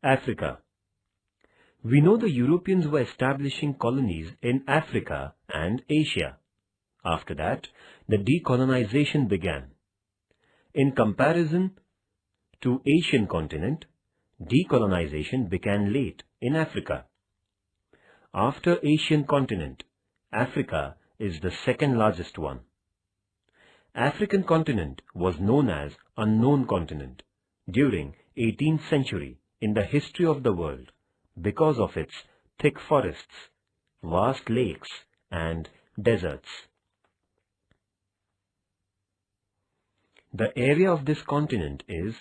Africa. We know the Europeans were establishing colonies in Africa and Asia. After that, the decolonization began. In comparison to Asian continent, decolonization began late in Africa. After Asian continent, Africa is the second largest one. African continent was known as unknown continent during 18th century in the history of the world because of its thick forests, vast lakes and deserts. The area of this continent is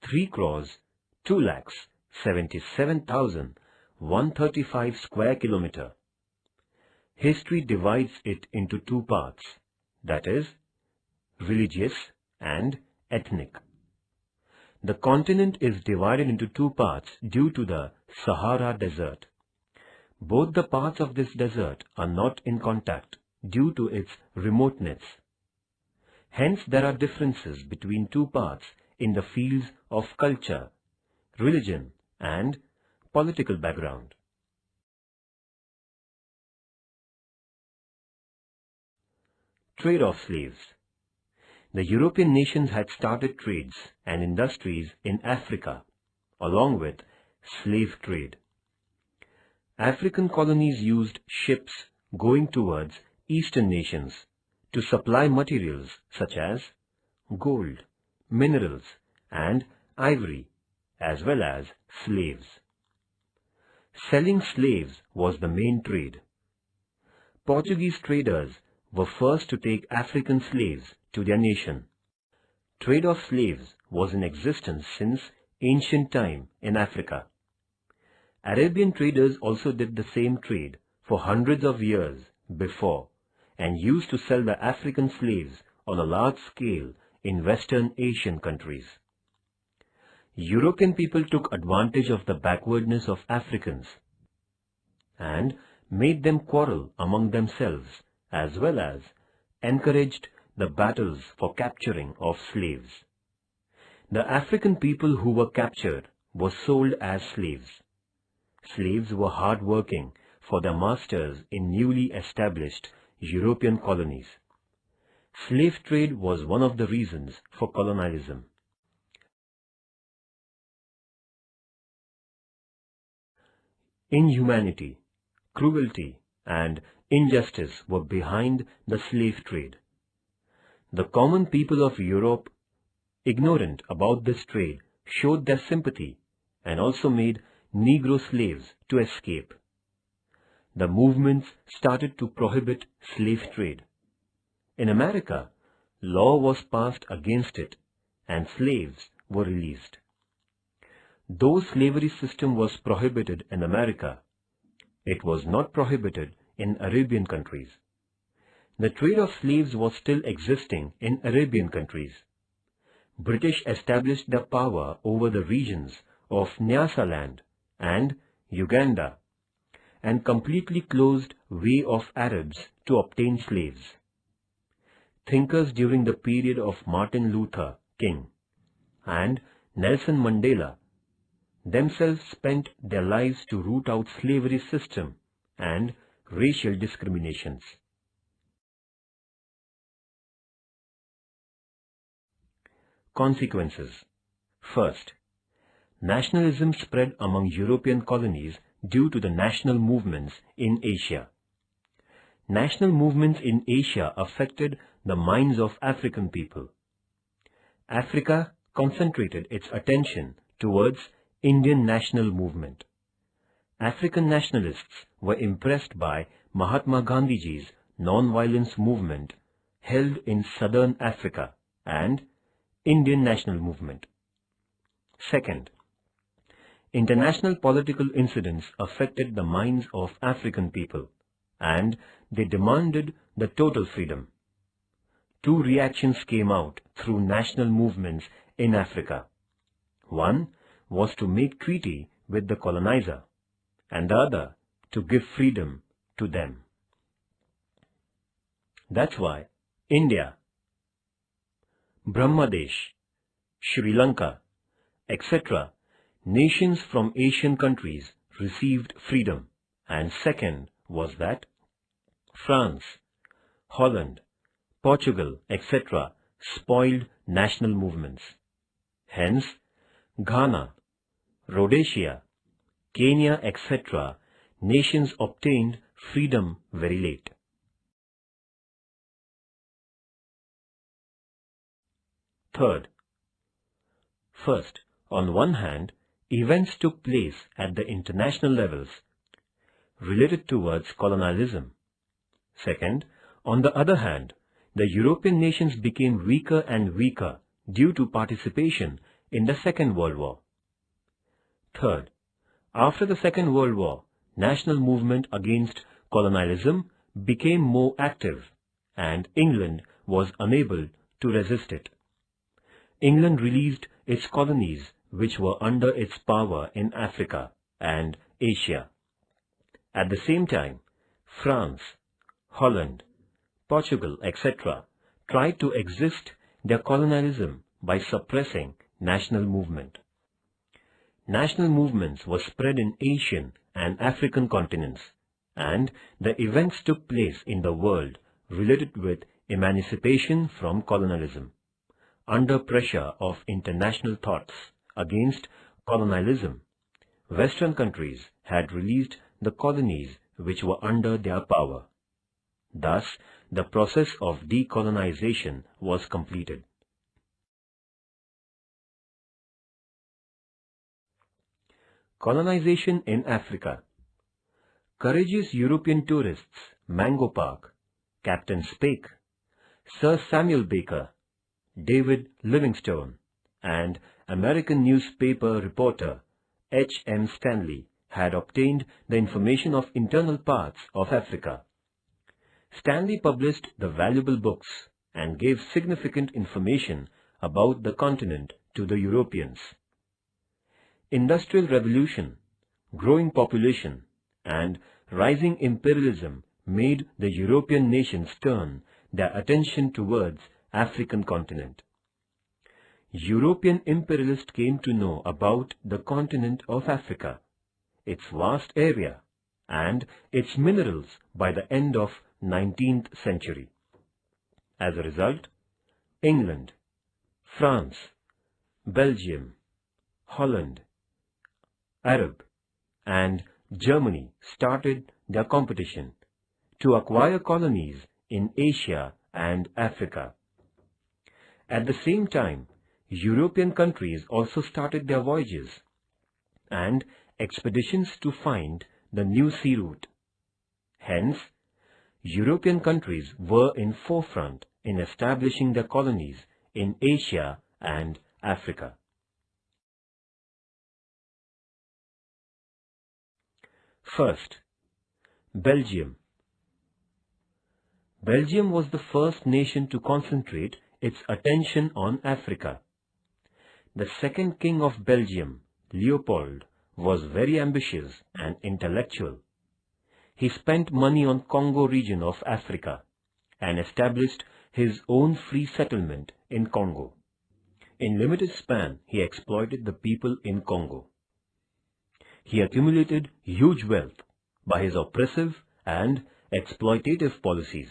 3,02,77,135 square kilometer. History divides it into two parts, that is, religious and ethnic. The continent is divided into two parts due to the Sahara Desert. Both the parts of this desert are not in contact due to its remoteness. Hence, there are differences between two parts in the fields of culture, religion, and political background. Trade of slaves. The European nations had started trades and industries in Africa, along with slave trade. African colonies used ships going towards Eastern nations to supply materials such as gold, minerals, and ivory, as well as slaves. Selling slaves was the main trade. Portuguese traders were first to take African slaves to their nation. Trade of slaves was in existence since ancient time in Africa. Arabian traders also did the same trade for hundreds of years before and used to sell the African slaves on a large scale in Western Asian countries. European people took advantage of the backwardness of Africans and made them quarrel among themselves as well as encouraged the battles for capturing of slaves. The African people who were captured were sold as slaves. Slaves were hard working for their masters in newly established European colonies. Slave trade was one of the reasons for colonialism. Inhumanity, cruelty, and injustice were behind the slave trade. The common people of Europe, ignorant about this trade, showed their sympathy and also made Negro slaves to escape. The movements started to prohibit slave trade. In America, law was passed against it and slaves were released. Though slavery system was prohibited in America, it was not prohibited in Arabian countries. The trade of slaves was still existing in Arabian countries. British established their power over the regions of Nyasaland and Uganda and completely closed way of Arabs to obtain slaves. Thinkers during the period of Martin Luther King and Nelson Mandela themselves spent their lives to root out slavery system and racial discriminations. Consequences. First, nationalism spread among European colonies due to the national movements in Asia. National movements in Asia affected the minds of African people. Africa concentrated its attention towards Indian national movement. African nationalists were impressed by Mahatma Gandhiji's non-violence movement held in southern Africa and Indian national movement. Second, international political incidents affected the minds of African people and they demanded the total freedom. Two reactions came out through national movements in Africa. One was to make treaty with the colonizer and the other to give freedom to them. That's why India, Brahmadesh, Sri Lanka, etc. nations from Asian countries received freedom, and second was that France, Holland, Portugal, etc. spoiled national movements. Hence, Ghana, Rhodesia, Kenya, etc. nations obtained freedom very late. Third, first, on one hand, events took place at the international levels related towards colonialism. Second, on the other hand, the European nations became weaker and weaker due to participation in the Second World War. Third, after the Second World War, national movement against colonialism became more active, and England was unable to resist it. England released its colonies which were under its power in Africa and Asia. At the same time, France, Holland, Portugal, etc. tried to resist their colonialism by suppressing national movement. National movements were spread in Asian and African continents, and the events took place in the world related with emancipation from colonialism. Under pressure of international thoughts against colonialism, Western countries had released the colonies which were under their power. Thus, the process of decolonization was completed. Colonization in Africa. Courageous European tourists Mango Park, Captain Speke, Sir Samuel Baker, David Livingstone, and American newspaper reporter H.M. Stanley had obtained the information of internal parts of Africa. Stanley published the valuable books and gave significant information about the continent to the Europeans. Industrial revolution, growing population, and rising imperialism made the European nations turn their attention towards African continent. European imperialists came to know about the continent of Africa, its vast area, and its minerals by the end of 19th century. As a result, England, France, Belgium, Holland, Arab, and Germany started their competition to acquire colonies in Asia and Africa. At the same time, European countries also started their voyages and expeditions to find the new sea route. Hence, European countries were in forefront in establishing their colonies in Asia and Africa. First, Belgium. Belgium was the first nation to concentrate its attention on Africa. The second king of Belgium, Leopold, was very ambitious and intellectual. He spent money on Congo region of Africa and established his own free settlement in Congo. In limited span, he exploited the people in Congo. He accumulated huge wealth by his oppressive and exploitative policies.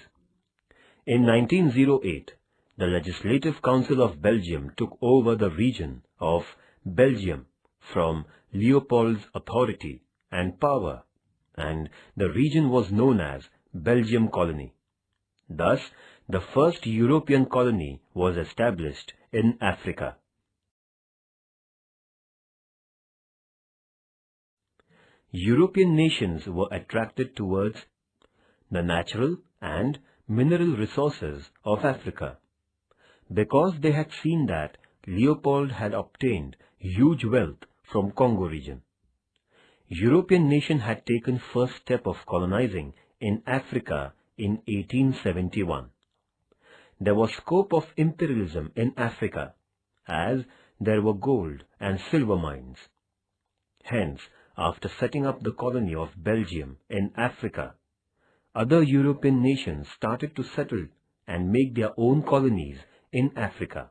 In 1908, the Legislative Council of Belgium took over the region of Belgium from Leopold's authority and power, and the region was known as Belgium Colony. Thus, the first European colony was established in Africa. European nations were attracted towards the natural and mineral resources of Africa because they had seen that Leopold had obtained huge wealth from Congo region. European nation had taken first step of colonizing in Africa in 1871. There was scope of imperialism in Africa as there were gold and silver mines. Hence, after setting up the colony of Belgium in Africa, other European nations started to settle and make their own colonies in Africa.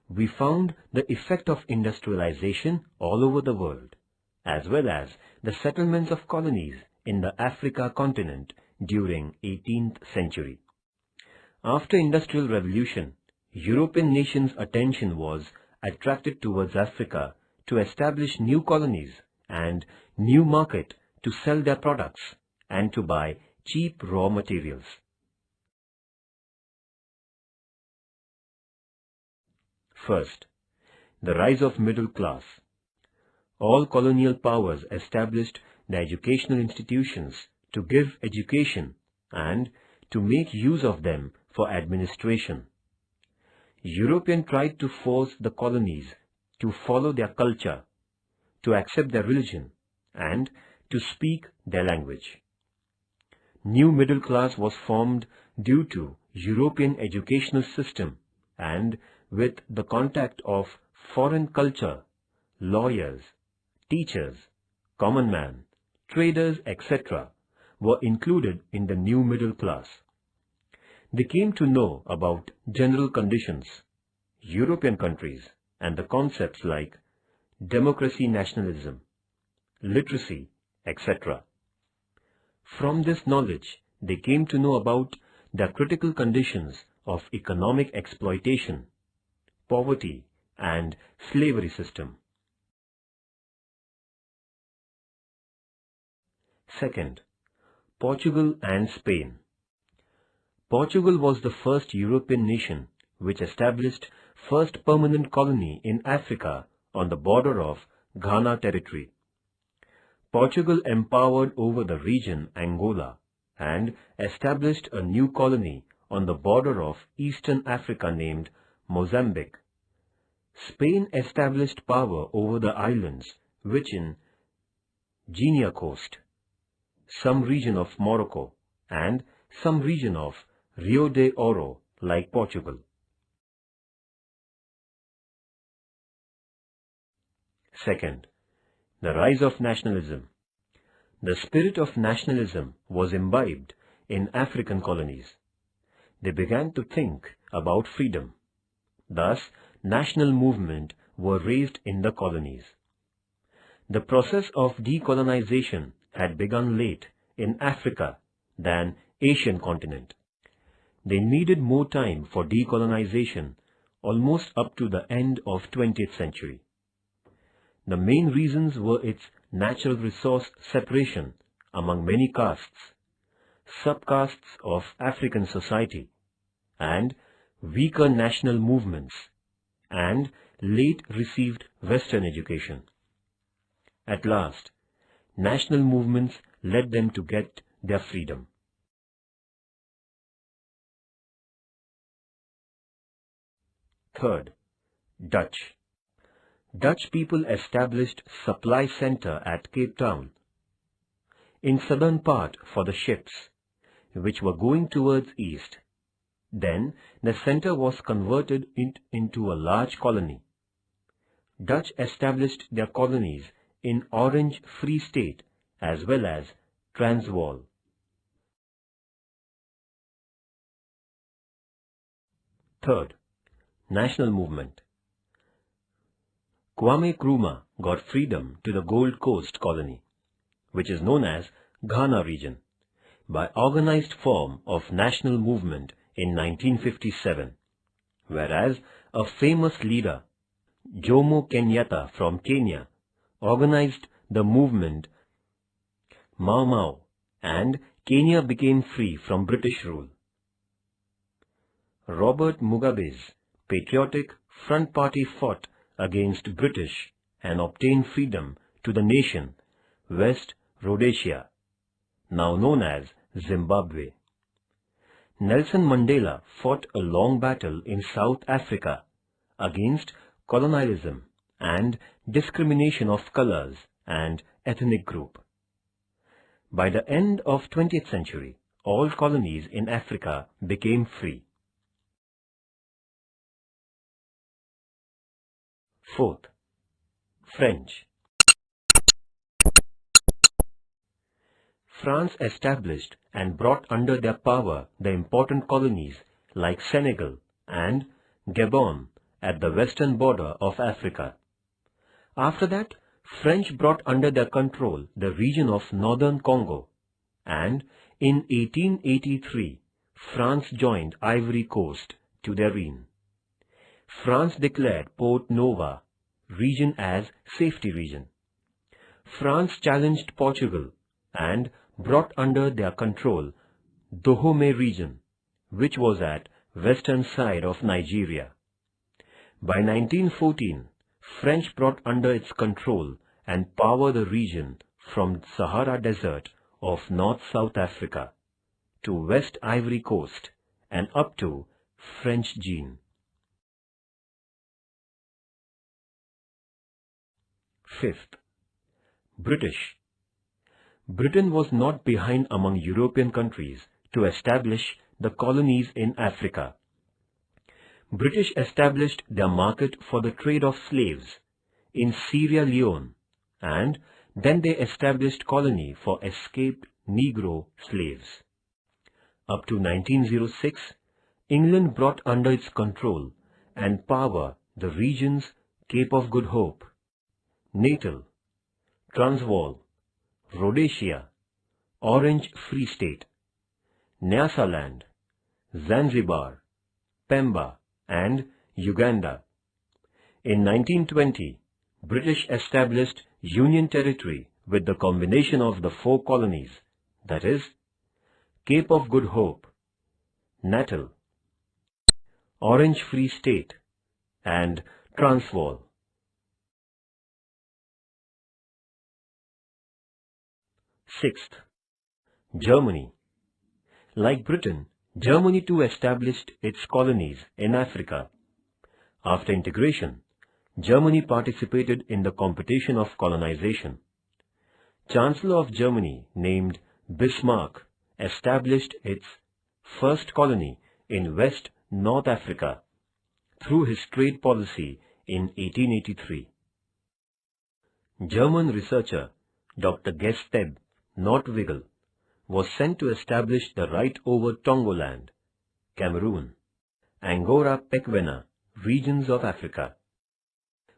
we found the effect of industrialization all over the world, as well as the settlements of colonies in the Africa continent during 18th century. After Industrial Revolution, European nations' attention was attracted towards Africa to establish new colonies and new market to sell their products and to buy cheap raw materials. First, the rise of middle class. All colonial powers established the educational institutions to give education and to make use of them for administration. Europeans tried to force the colonies to follow their culture, to accept their religion, and to speak their language. New middle class was formed due to European educational system and with the contact of foreign culture, lawyers, teachers, common man, traders, etc. were included in the new middle class. They came to know about general conditions, European countries, and the concepts like democracy, nationalism, literacy, etc. From this knowledge, they came to know about the critical conditions of economic exploitation, poverty, and slavery system. Second, Portugal and Spain. Portugal was the first European nation which established first permanent colony in Africa on the border of Ghana territory. Portugal empowered over the region Angola and established a new colony on the border of Eastern Africa named Mozambique. Spain established power over the islands which in Guinea coast, some region of Morocco, and some region of Rio de Oro like Portugal. Second, the rise of nationalism. The spirit of nationalism was imbibed in African colonies. They began to think about freedom. Thus, national movements were raised in the colonies. The process of decolonization had begun late in Africa than Asian continent. They needed more time for decolonization, almost up to the end of 20th century. The main reasons were its natural resource separation among many castes, subcastes of African society, and weaker national movements, and late received Western education. At last, national movements led them to get their freedom. Third, Dutch. Dutch people established supply center at Cape Town, in southern part for the ships, which were going towards east. Then the center was converted into a large colony. Dutch established their colonies in Orange Free State as well as Transvaal. Third, national movement. Kwame Nkrumah got freedom to the Gold Coast colony, which is known as Ghana region, by organized form of national movement in 1957, whereas a famous leader, Jomo Kenyatta from Kenya, organized the movement Mau Mau, and Kenya became free from British rule. Robert Mugabe's Patriotic Front Party fought against British and obtained freedom to the nation West Rhodesia, now known as Zimbabwe. Nelson Mandela fought a long battle in South Africa against colonialism and discrimination of colors and ethnic group. By the end of 20th century, all colonies in Africa became free. Fourth, French. France established and brought under their power the important colonies like Senegal and Gabon at the western border of Africa. After that, French brought under their control the region of northern Congo, and in 1883, France joined Ivory Coast to their reign. France declared Port Nova region as safety region. France challenged Portugal and brought under their control Dahomey region, which was at western side of Nigeria. By 1914, French brought under its control and power the region from Sahara Desert of North-South Africa to West Ivory Coast and up to French Guiana. Fifth, British. Britain was not behind among European countries to establish the colonies in Africa. British established their market for the trade of slaves in Sierra Leone, and then they established colony for escaped Negro slaves. Up to 1906, England brought under its control and power the regions Cape of Good Hope, Natal, Transvaal, Rhodesia, Orange Free State, Nyasaland, Zanzibar, Pemba and Uganda. In 1920, British established Union Territory with the combination of the four colonies, that is, Cape of Good Hope, Natal, Orange Free State and Transvaal. Sixth, Germany. Like Britain, Germany too established its colonies in Africa. After integration, Germany participated in the competition of colonization. Chancellor of Germany, named Bismarck, established its first colony in West North Africa through his trade policy in 1883. German researcher Dr. Gesteb Nordwigel was sent to establish the right over Tongoland, Cameroon, Angora-Pequena regions of Africa.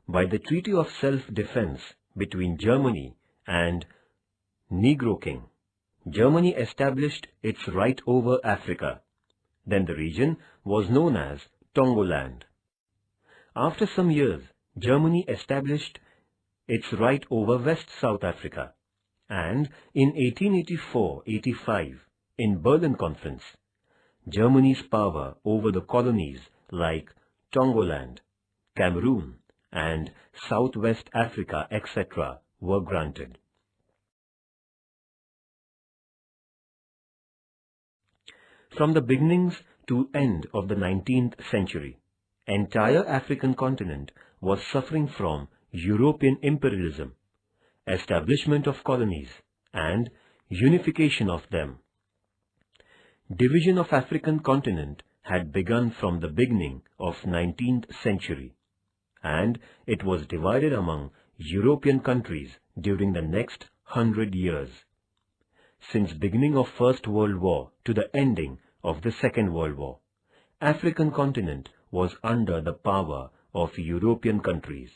By the Treaty of Self-Defense between Germany and Negro King, Germany established its right over Africa. Then the region was known as Tongoland. After some years, Germany established its right over West South Africa, and in 1884-85, in Berlin Conference, Germany's power over the colonies like Tongoland, Cameroon, and Southwest Africa, etc., were granted. From the beginnings to end of the 19th century, entire African continent was suffering from European imperialism, establishment of colonies, and unification of them. Division of African continent had begun from the beginning of 19th century, and it was divided among European countries during the next 100 years. Since beginning of First World War to the ending of the Second World War, African continent was under the power of European countries.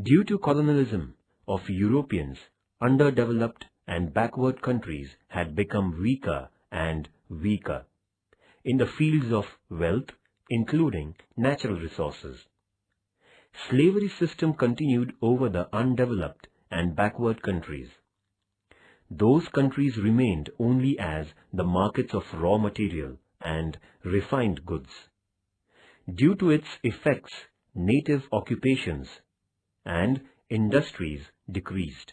Due to colonialism of Europeans, underdeveloped and backward countries had become weaker and weaker in the fields of wealth, including natural resources. Slavery system continued over the undeveloped and backward countries. Those countries remained only as the markets of raw material and refined goods. Due to its effects, native occupations and industries decreased.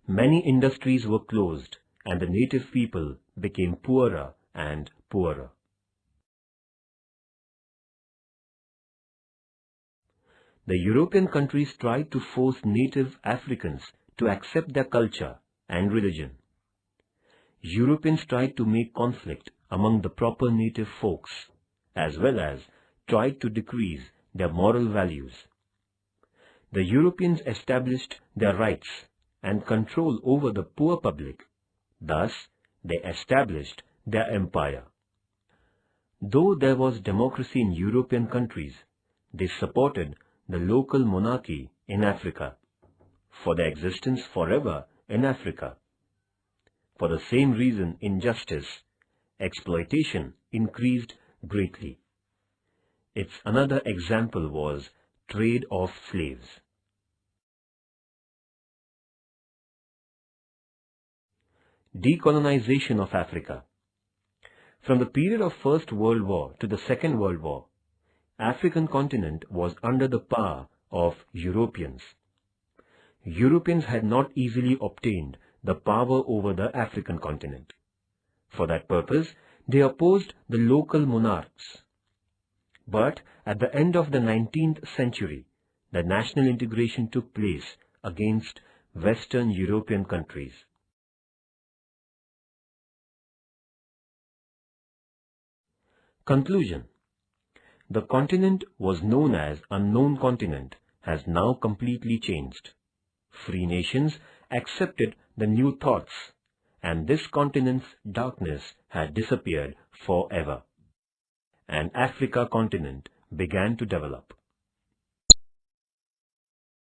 Many industries were closed and the native people became poorer and poorer. The European countries tried to force native Africans to accept their culture and religion. Europeans tried to make conflict among the proper native folks, as well as tried to decrease their moral values. The Europeans established their rights and control over the poor public. Thus, they established their empire. Though there was democracy in European countries, they supported the local monarchy in Africa, for their existence forever in Africa. For the same reason, injustice, exploitation increased greatly. Its another example was trade of slaves. Decolonization of Africa. From the period of First World War to the Second World War, African continent was under the power of Europeans. Europeans had not easily obtained the power over the African continent. For that purpose, they opposed the local monarchs. But at the end of the 19th century, the national integration took place against Western European countries. Conclusion. The continent was known as unknown continent has now completely changed. Free nations accepted the new thoughts, and this continent's darkness had disappeared forever. An Africa continent began to develop.